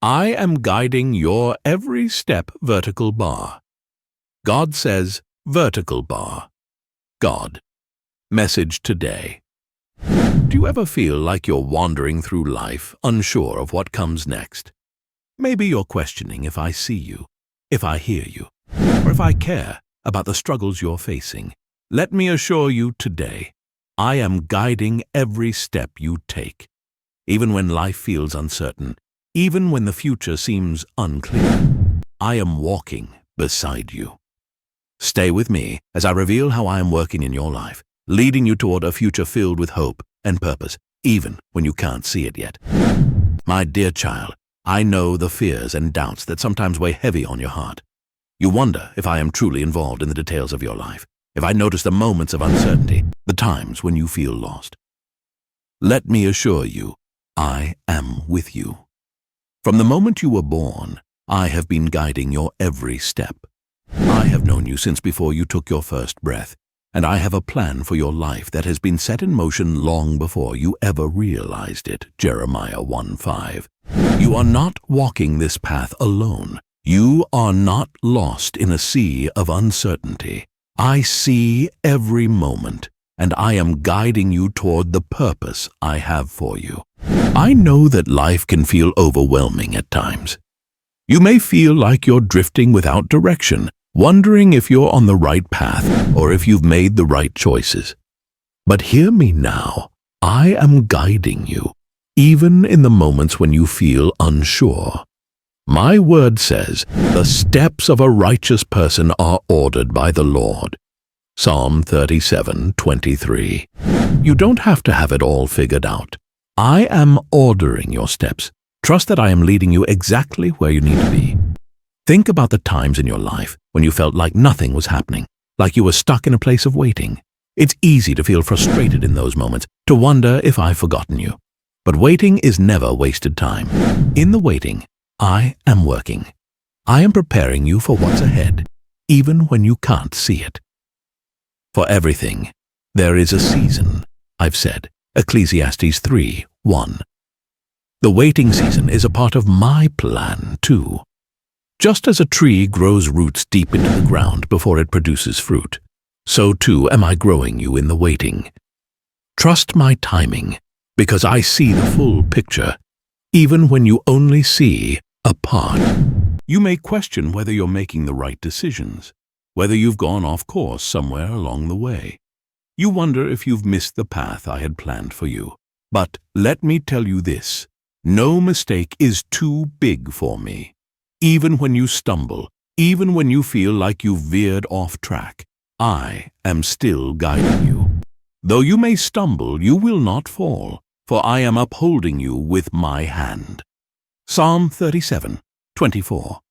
I am guiding your every step vertical bar. God says vertical bar. God. Message today. Do you ever feel like you're wandering through life, unsure of what comes next? Maybe you're questioning if I see you, if I hear you, or if I care about the struggles you're facing. Let me assure you today, I am guiding every step you take. Even when life feels uncertain, even when the future seems unclear, I am walking beside you. Stay with me as I reveal how I am working in your life, leading you toward a future filled with hope and purpose, even when you can't see it yet. My dear child, I know the fears and doubts that sometimes weigh heavy on your heart. You wonder if I am truly involved in the details of your life, if I notice the moments of uncertainty, the times when you feel lost. Let me assure you, I am with you. From the moment you were born, I have been guiding your every step. I have known you since before you took your first breath, and I have a plan for your life that has been set in motion long before you ever realized it. Jeremiah 1:5. You are not walking this path alone. You are not lost in a sea of uncertainty. I see every moment, and I am guiding you toward the purpose I have for you. I know that life can feel overwhelming at times. You may feel like you're drifting without direction, wondering if you're on the right path or if you've made the right choices. But hear me now. I am guiding you, even in the moments when you feel unsure. My word says, the steps of a righteous person are ordered by the Lord. Psalm 37:23. You don't have to have it all figured out. I am ordering your steps. Trust that I am leading you exactly where you need to be. Think about the times in your life when you felt like nothing was happening, like you were stuck in a place of waiting. It's easy to feel frustrated in those moments, to wonder if I've forgotten you. But waiting is never wasted time. In the waiting, I am working. I am preparing you for what's ahead, even when you can't see it. For everything, there is a season, I've said. Ecclesiastes 3:1. The waiting season is a part of my plan, too. Just as a tree grows roots deep into the ground before it produces fruit, so too am I growing you in the waiting. Trust my timing, because I see the full picture, even when you only see a part. You may question whether you're making the right decisions, whether you've gone off course somewhere along the way. You wonder if you've missed the path I had planned for you. But let me tell you this, no mistake is too big for me. Even when you stumble, even when you feel like you've veered off track, I am still guiding you. Though you may stumble, you will not fall, for I am upholding you with my hand. Psalm 37:24.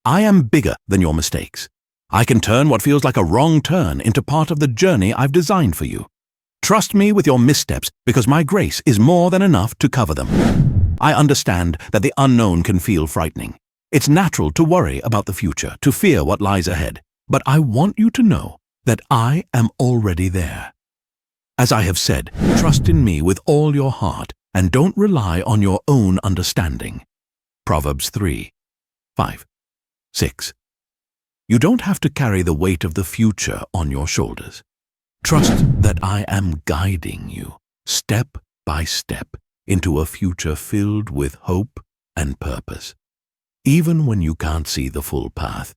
I am bigger than your mistakes. I can turn what feels like a wrong turn into part of the journey I've designed for you. Trust me with your missteps, because my grace is more than enough to cover them. I understand that the unknown can feel frightening. It's natural to worry about the future, to fear what lies ahead. But I want you to know that I am already there. As I have said, trust in me with all your heart and don't rely on your own understanding. Proverbs 3:5, 6. You don't have to carry the weight of the future on your shoulders. Trust that I am guiding you, step by step, into a future filled with hope and purpose. Even when you can't see the full path,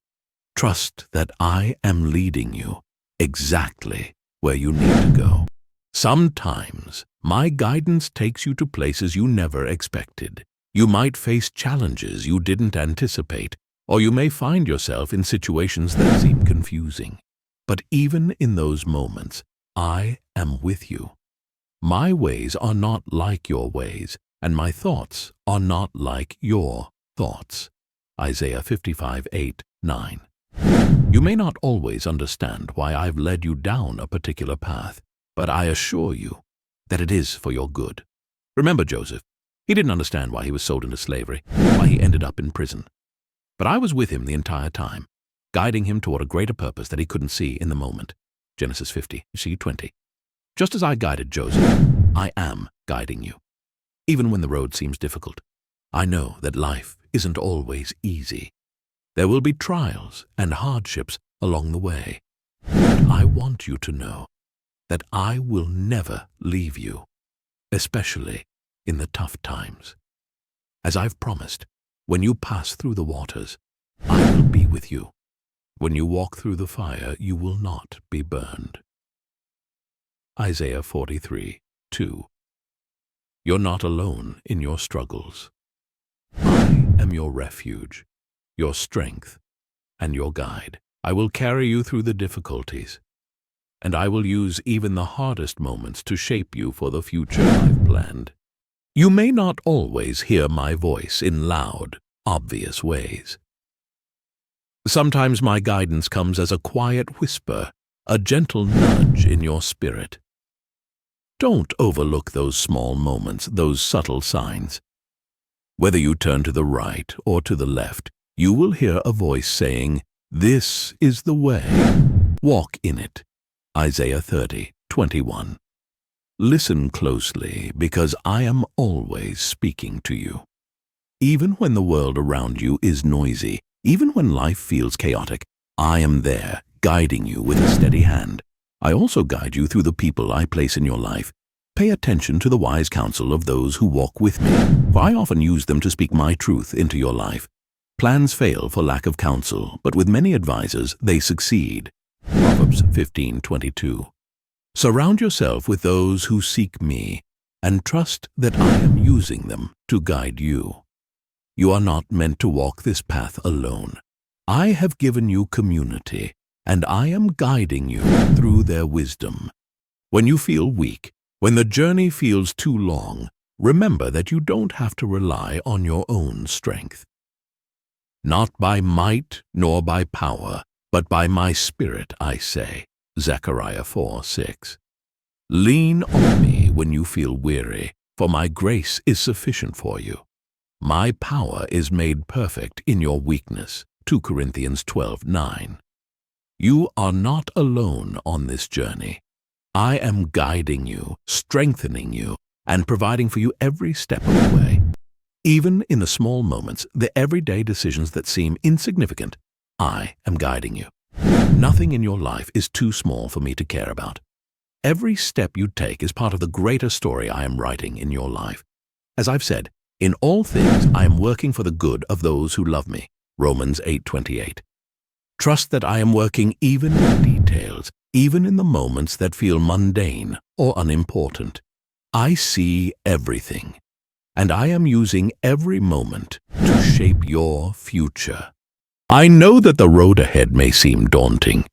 trust that I am leading you exactly where you need to go. Sometimes, my guidance takes you to places you never expected. You might face challenges you didn't anticipate, or you may find yourself in situations that seem confusing. But even in those moments, I am with you. My ways are not like your ways, and my thoughts are not like your thoughts. Isaiah 55:8-9. You may not always understand why I've led you down a particular path, but I assure you that it is for your good. Remember Joseph. He didn't understand why he was sold into slavery, why he ended up in prison. But I was with him the entire time, guiding him toward a greater purpose that he couldn't see in the moment. Genesis 50:20. Just as I guided Joseph, I am guiding you. Even when the road seems difficult, I know that life isn't always easy. There will be trials and hardships along the way. But I want you to know that I will never leave you, especially in the tough times. As I've promised, when you pass through the waters, I will be with you. When you walk through the fire, you will not be burned. Isaiah 43:2. You're not alone in your struggles. I am your refuge, your strength, and your guide. I will carry you through the difficulties, and I will use even the hardest moments to shape you for the future I've planned. You may not always hear my voice in loud, obvious ways. Sometimes my guidance comes as a quiet whisper, a gentle nudge in your spirit. Don't overlook those small moments, those subtle signs. Whether you turn to the right or to the left, you will hear a voice saying, "This is the way. Walk in it." Isaiah 30:21. Listen closely, because I am always speaking to you. Even when the world around you is noisy, even when life feels chaotic, I am there, guiding you with a steady hand. I also guide you through the people I place in your life. Pay attention to the wise counsel of those who walk with me, for I often use them to speak my truth into your life. Plans fail for lack of counsel, but with many advisors they succeed. Proverbs 15:22. Surround yourself with those who seek me, and trust that I am using them to guide you. You are not meant to walk this path alone. I have given you community, and I am guiding you through their wisdom. When you feel weak, when the journey feels too long, remember that you don't have to rely on your own strength. Not by might nor by power, but by my Spirit, I say. Zechariah 4:6. Lean on me when you feel weary, for my grace is sufficient for you. My power is made perfect in your weakness. 2 Corinthians 12:9. You are not alone on this journey. I am guiding you, strengthening you, and providing for you every step of the way. Even in the small moments, the everyday decisions that seem insignificant, I am guiding you. Nothing in your life is too small for me to care about. Every step you take is part of the greater story I am writing in your life. As I've said, in all things I am working for the good of those who love me. Romans 8:28. Trust that I am working even in details, even in the moments that feel mundane or unimportant. I see everything, and I am using every moment to shape your future. I know that the road ahead may seem daunting,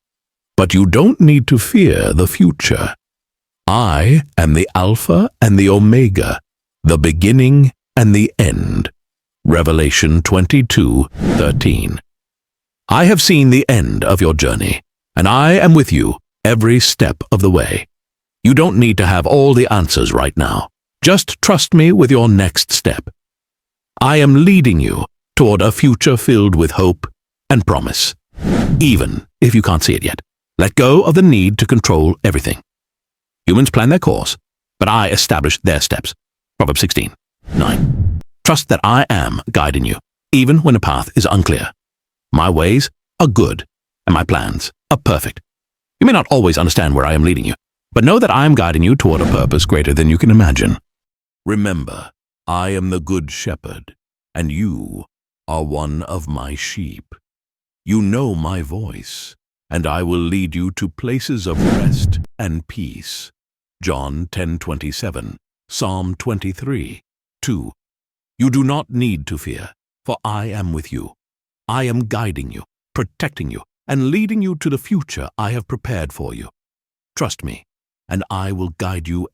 but you don't need to fear the future. I am the Alpha and the Omega, the beginning and the end. Revelation 22:13. I have seen the end of your journey, and I am with you every step of the way. You don't need to have all the answers right now. Just trust me with your next step. I am leading you toward a future filled with hope and promise, even if you can't see it yet. Let go of the need to control everything. Humans plan their course, but I establish their steps. Proverbs 16:9. Trust that I am guiding you, even when a path is unclear. My ways are good, and my plans are perfect. You may not always understand where I am leading you, but know that I am guiding you toward a purpose greater than you can imagine. Remember, I am the good shepherd, and you are one of my sheep. You know my voice, and I will lead you to places of rest and peace. John 10:27, Psalm 23:2. You do not need to fear, for I am with you. I am guiding you, protecting you, and leading you to the future I have prepared for you. Trust me, and I will guide you